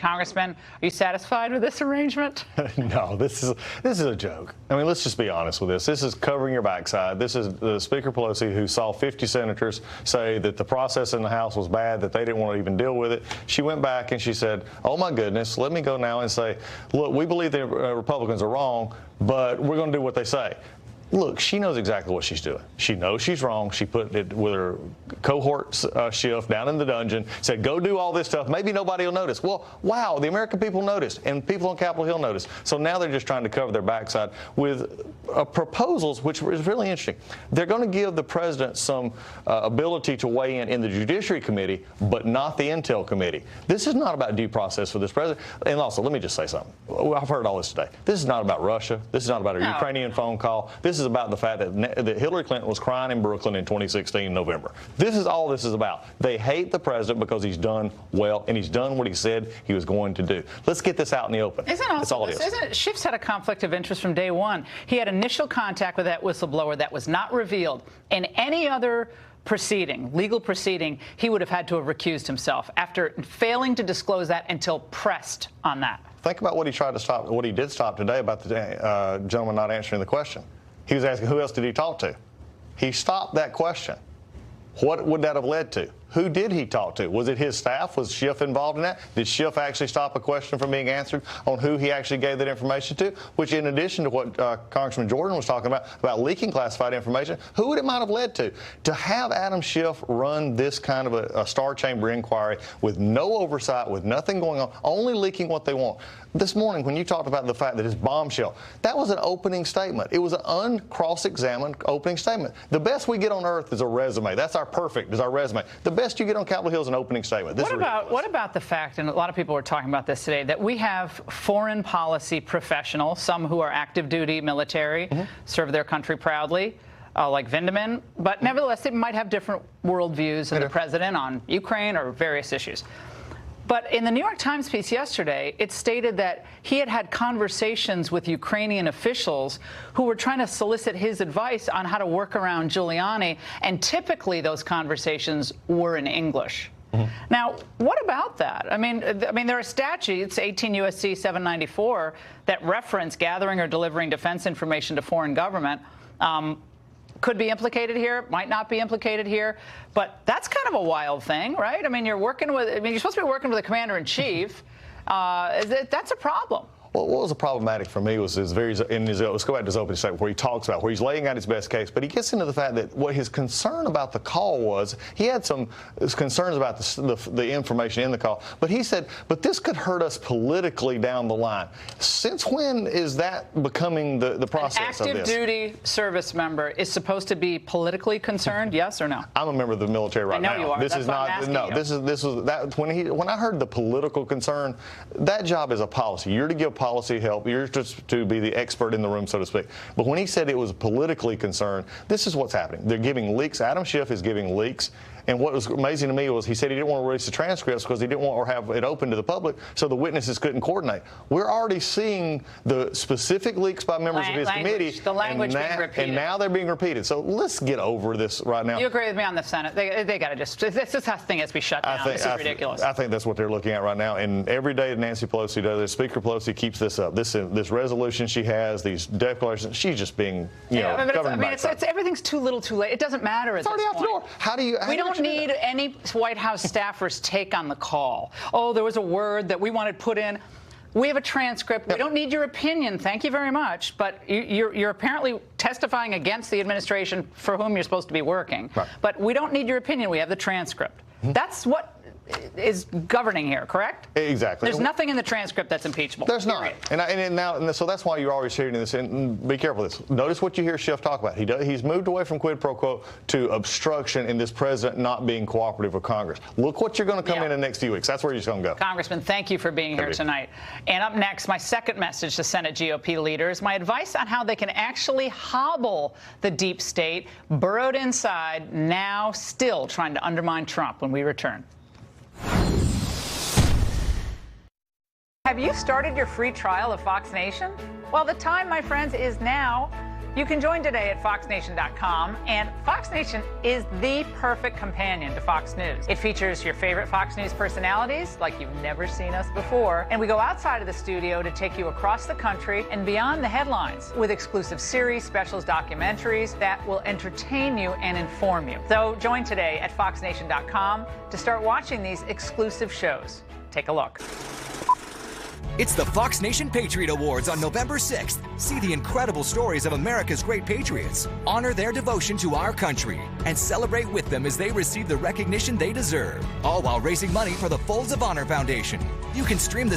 Congressman, are you satisfied with this arrangement? No, this is a joke. I mean, let's just be honest with this. This is covering your backside. This is the Speaker Pelosi who saw 50 senators say that the process in the House was bad, that they didn't want to even deal with it. She went back and she said, oh, my goodness, let me go now and say, look, we believe the Republicans are wrong, but we're going to do what they say. Look, she knows exactly what she's doing. She knows she's wrong. She put it with her cohort Schiff down in the dungeon, said, go do all this stuff. Maybe nobody will notice. Well, wow, the American people noticed, and people on Capitol Hill noticed. So now they're just trying to cover their backside with proposals, which is really interesting. They're going to give the president some ability to weigh in the Judiciary Committee, but not the Intel Committee. This is not about due process for this president. And also, let me just say something. I've heard all this today. This is not about Russia. This is not about a Ukrainian phone call. This is about the fact that Hillary Clinton was crying in Brooklyn in 2016 in November. This is all this is about. They hate the president because he's done well and he's done what he said he was going to do. Let's get this out in the open. That's all it is. Schiff's had a conflict of interest from day one. He had initial contact with that whistleblower that was not revealed. In any other proceeding, legal proceeding, he would have had to have recused himself after failing to disclose that until pressed on that. Think about what he tried to stop, what he did stop today about the gentleman not answering the question. He was asking, who else did he talk to? He stopped that question. What would that have led to? Who did he talk to? Was it his staff? Was Schiff involved in that? Did Schiff actually stop a question from being answered on who he actually gave that information to? Which, in addition to what Congressman Jordan was talking about leaking classified information, who would it might have led to? To have Adam Schiff run this kind of a Star Chamber inquiry with no oversight, with nothing going on, only leaking what they want. This morning, when you talked about the fact that it's bombshell, that was an opening statement. It was an uncross-examined opening statement. The best we get on earth is a resume. That's our perfect, is our resume. The best you get on Capitol Hill is an opening statement. What about the fact, and a lot of people were talking about this today, that we have foreign policy professionals, some who are active duty military, serve their country proudly, like Vindeman, but nevertheless, they might have different worldviews than the president on Ukraine or various issues. But in the New York Times piece yesterday, it stated that he had had conversations with Ukrainian officials who were trying to solicit his advice on how to work around Giuliani, and typically those conversations were in English. Now, what about that? I mean, there are statutes, 18 U.S.C. 794, that reference gathering or delivering defense information to foreign government. Could be implicated here, might not be implicated here, but that's kind of a wild thing, right? I mean, you're supposed to be working with the commander-in-chief. That's a problem. Well, what was problematic for me was let's go back to his opening statement where he talks about, where he's laying out his best case, but he gets into the fact that what his concern about the call was, he had some concerns about the information in the call, but he said, but this could hurt us politically down the line. Since when is that becoming the process of this? An active duty service member is supposed to be politically concerned, yes or no? I'm a member of the military right now. I know you are. This is not, no, this was that, when I heard the political concern, that job is a policy. You're to give policy help. You're just to be the expert in the room, so to speak. But when he said it was politically concerned, this is what's happening. They're giving leaks. Adam Schiff is giving leaks. And what was amazing to me was he said he didn't want to release the transcripts because he didn't want to have it open to the public so the witnesses couldn't coordinate. We're already seeing the specific leaks by members of his committee. The language being repeated. And now they're being repeated. So let's get over this right now. You agree with me on the Senate? They got to just, this thing has to be shut down. This is ridiculous. I think that's what they're looking at right now. And every day Nancy Pelosi does this, Speaker Pelosi keeps this up. This resolution she has, these declarations, she's just being, everything's too little too late. It doesn't matter at this point. It's already out the door. How do you... We don't need any White House staffer's take on the call. Oh, there was a word that we wanted put in. We have a transcript. We don't need your opinion. Thank you very much. But you're apparently testifying against the administration for whom you're supposed to be working. Right. But we don't need your opinion. We have the transcript. That's what is governing here, correct? Exactly. There's nothing in the transcript that's impeachable. There's not. And so that's why you're always hearing this. And be careful with this. Notice what you hear Schiff talk about. He's moved away from quid pro quo to obstruction in this president not being cooperative with Congress. Look what you're going to come in the next few weeks. That's where you're going to go. Congressman, thank you for being here tonight. And up next, my second message to Senate GOP leaders, my advice on how they can actually hobble the deep state burrowed inside, now still trying to undermine Trump, when we return. Have you started your free trial of Fox Nation? Well, the time, my friends, is now. You can join today at foxnation.com, and Fox Nation is the perfect companion to Fox News. It features your favorite Fox News personalities like you've never seen us before, and we go outside of the studio to take you across the country and beyond the headlines with exclusive series, specials, documentaries that will entertain you and inform you. So join today at foxnation.com to start watching these exclusive shows. Take a look. It's the Fox Nation Patriot Awards on November 6th. See the incredible stories of America's great patriots, honor their devotion to our country, and celebrate with them as they receive the recognition they deserve, all while raising money for the Folds of Honor Foundation. You can stream the